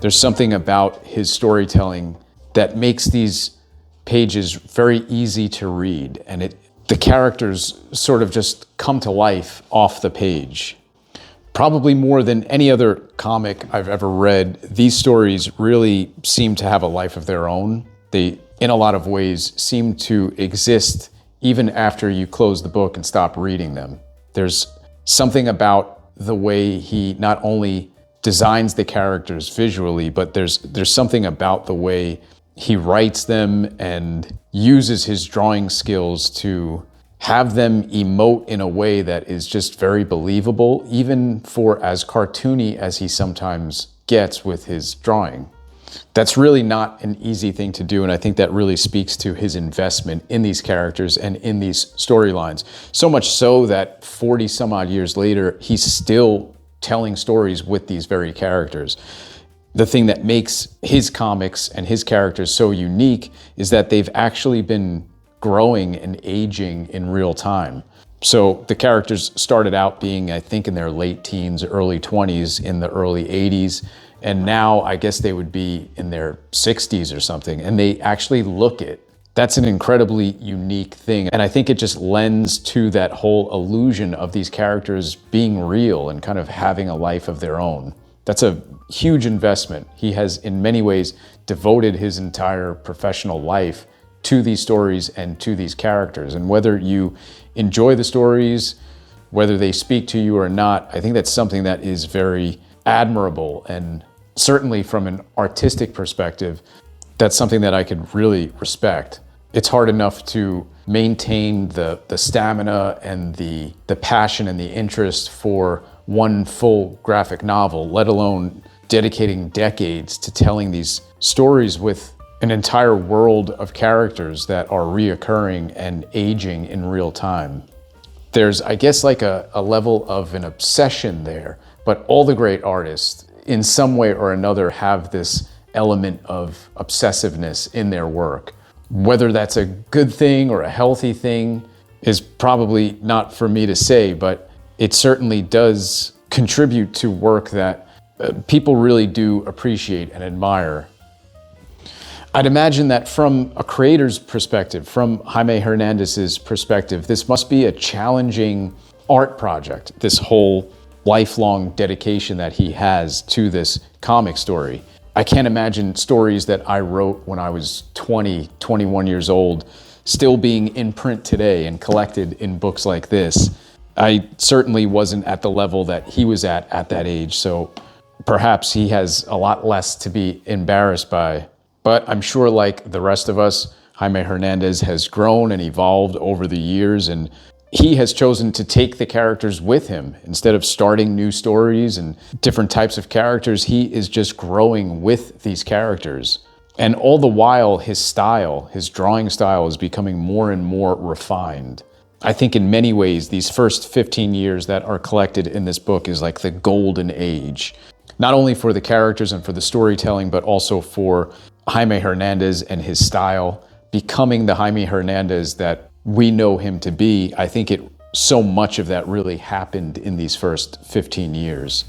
There's something about his storytelling that makes these pages very easy to read, and the characters sort of just come to life off the page. Probably more than any other comic I've ever read, these stories really seem to have a life of their own. They, in a lot of ways, seem to exist even after you close the book and stop reading them. There's something about the way he not only designs the characters visually, but there's something about the way he writes them and uses his drawing skills to have them emote in a way that is just very believable, even for as cartoony as he sometimes gets with his drawing. That's really not an easy thing to do, and I think that really speaks to his investment in these characters and in these storylines. So much so that 40 some odd years later, he's still telling stories with these very characters. The thing that makes his comics and his characters so unique is that they've actually been growing and aging in real time. So the characters started out being, I think, in their late teens, early 20s, in the early 80s. And now I guess they would be in their 60s or something. And they actually look it. That's an incredibly unique thing. And I think it just lends to that whole illusion of these characters being real and kind of having a life of their own. That's a huge investment. He has, in many ways, devoted his entire professional life to these stories and to these characters. And whether you enjoy the stories, whether they speak to you or not, I think that's something that is very admirable. And certainly from an artistic perspective, that's something that I could really respect. It's hard enough to maintain the stamina and the passion and the interest for one full graphic novel, let alone dedicating decades to telling these stories with an entire world of characters that are reoccurring and aging in real time. There's, I guess, like a level of an obsession there, but all the great artists, in some way or another, have this element of obsessiveness in their work. Whether that's a good thing or a healthy thing is probably not for me to say, but it certainly does contribute to work that people really do appreciate and admire. I'd imagine that from a creator's perspective, from Jaime Hernandez's perspective, this must be a challenging art project, this whole lifelong dedication that he has to this comic story. I can't imagine stories that I wrote when I was 20, 21 years old still being in print today and collected in books like this. I certainly wasn't at the level that he was at that age, so perhaps he has a lot less to be embarrassed by. But I'm sure, like the rest of us, Jaime Hernandez has grown and evolved over the years, and he has chosen to take the characters with him. Instead of starting new stories and different types of characters, he is just growing with these characters. And all the while, his style, his drawing style, is becoming more and more refined. I think in many ways, these first 15 years that are collected in this book is like the golden age, not only for the characters and for the storytelling, but also for Jaime Hernandez and his style becoming the Jaime Hernandez that we know him to be. I think so much of that really happened in these first 15 years.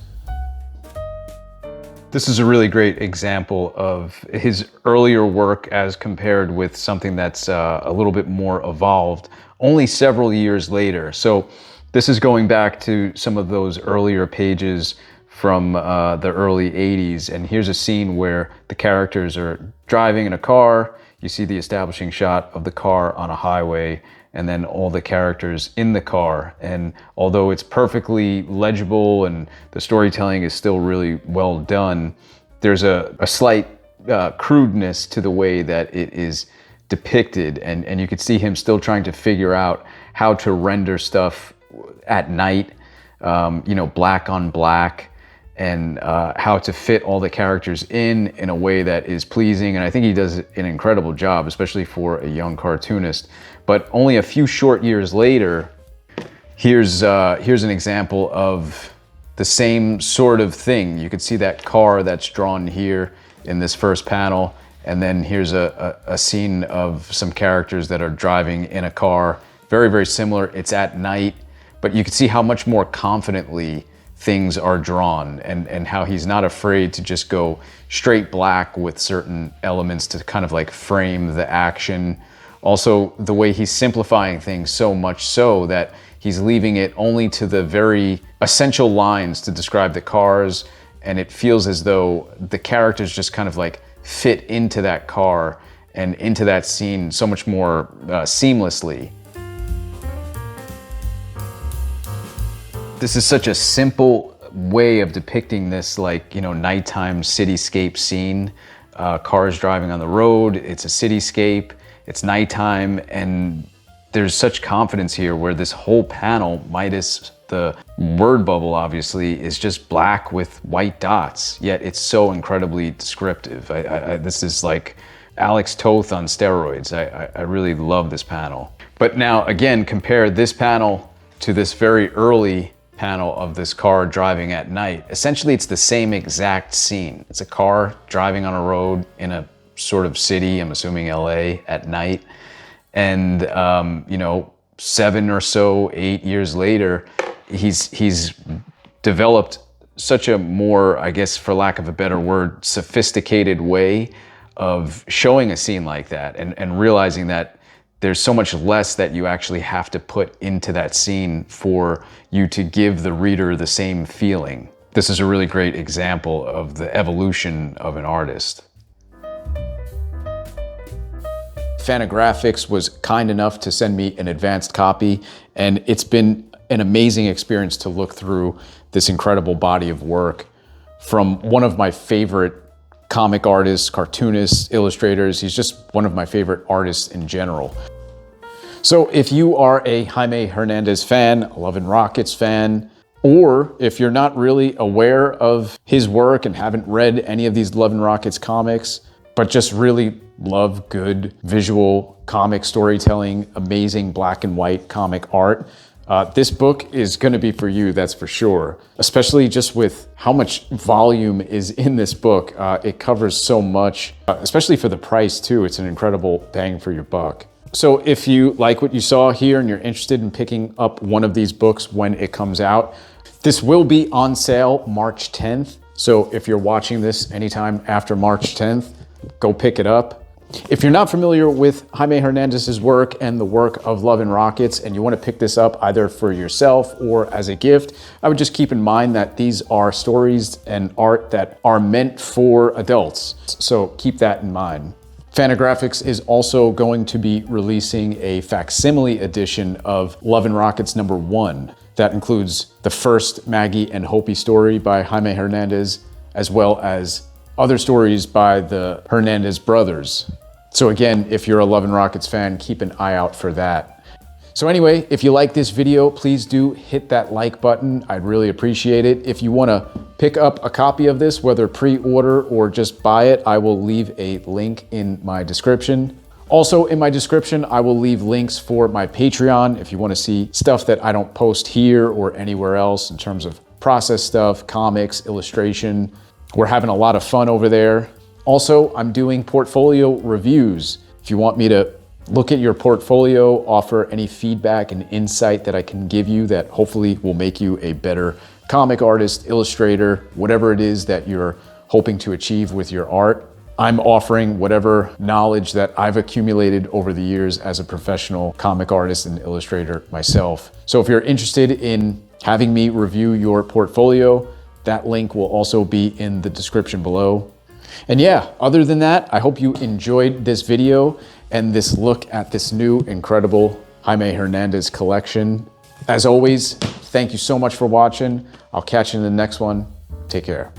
This is a really great example of his earlier work as compared with something that's a little bit more evolved only several years later. So this is going back to some of those earlier pages from the early 80s. And here's a scene where the characters are driving in a car. You see the establishing shot of the car on a highway, and then all the characters in the car. And although it's perfectly legible and the storytelling is still really well done, there's a slight crudeness to the way that it is depicted. And you could see him still trying to figure out how to render stuff at night, black on black, and how to fit all the characters in a way that is pleasing. And I think he does an incredible job, especially for a young cartoonist. But only a few short years later, here's an example of the same sort of thing. You could see that car that's drawn here in this first panel, and then here's a scene of some characters that are driving in a car. Very, very similar. It's at night, but you can see how much more confidently things are drawn, and how he's not afraid to just go straight black with certain elements to kind of like frame the action. Also, the way he's simplifying things so much so that he's leaving it only to the very essential lines to describe the cars, and it feels as though the characters just kind of like fit into that car and into that scene so much more seamlessly. This is such a simple way of depicting this, like, you know, nighttime cityscape scene. Cars driving on the road, it's a cityscape, it's nighttime, and there's such confidence here where this whole panel, minus the word bubble obviously, is just black with white dots, yet it's so incredibly descriptive. This is like Alex Toth on steroids. I really love this panel. But now again, compare this panel to this very early panel of this car driving at night. Essentially, it's the same exact scene. It's a car driving on a road in a sort of city, I'm assuming LA, at night. And, you know, 7 or so, 8 years later, he's developed such a more, I guess, for lack of a better word, sophisticated way of showing a scene like that, and realizing that there's so much less that you actually have to put into that scene for you to give the reader the same feeling. This is a really great example of the evolution of an artist. Fantagraphics was kind enough to send me an advanced copy, and it's been an amazing experience to look through this incredible body of work from one of my favorite comic artists, cartoonists, illustrators. He's just one of my favorite artists in general. So if you are a Jaime Hernandez fan, a Love and Rockets fan, or if you're not really aware of his work and haven't read any of these Love and Rockets comics, but just really love good visual comic storytelling, amazing black and white comic art, this book is going to be for you, that's for sure. Especially just with how much volume is in this book. It covers so much, especially for the price too. It's an incredible bang for your buck. So if you like what you saw here and you're interested in picking up one of these books when it comes out, this will be on sale March 10th. So if you're watching this anytime after March 10th, go pick it up. If you're not familiar with Jaime Hernandez's work and the work of Love and Rockets, and you want to pick this up either for yourself or as a gift, I would just keep in mind that these are stories and art that are meant for adults. So keep that in mind. Fantagraphics is also going to be releasing a facsimile edition of Love and Rockets #1. That includes the first Maggie and Hopi story by Jaime Hernandez, as well as other stories by the Hernandez brothers. So again, if you're a Love and Rockets fan, keep an eye out for that. So anyway, if you like this video, please do hit that like button. I'd really appreciate it. If you want to pick up a copy of this, whether pre-order or just buy it, I will leave a link in my description. Also in my description, I will leave links for my Patreon if you want to see stuff that I don't post here or anywhere else in terms of process stuff, comics, illustration. We're having a lot of fun over there. Also, I'm doing portfolio reviews. If you want me to look at your portfolio, offer any feedback and insight that I can give you that hopefully will make you a better comic artist, illustrator, whatever it is that you're hoping to achieve with your art, I'm offering whatever knowledge that I've accumulated over the years as a professional comic artist and illustrator myself. So if you're interested in having me review your portfolio, that link will also be in the description below. And yeah, other than that, I hope you enjoyed this video and this look at this new incredible Jaime Hernandez collection. As always, thank you so much for watching. I'll catch you in the next one. Take care.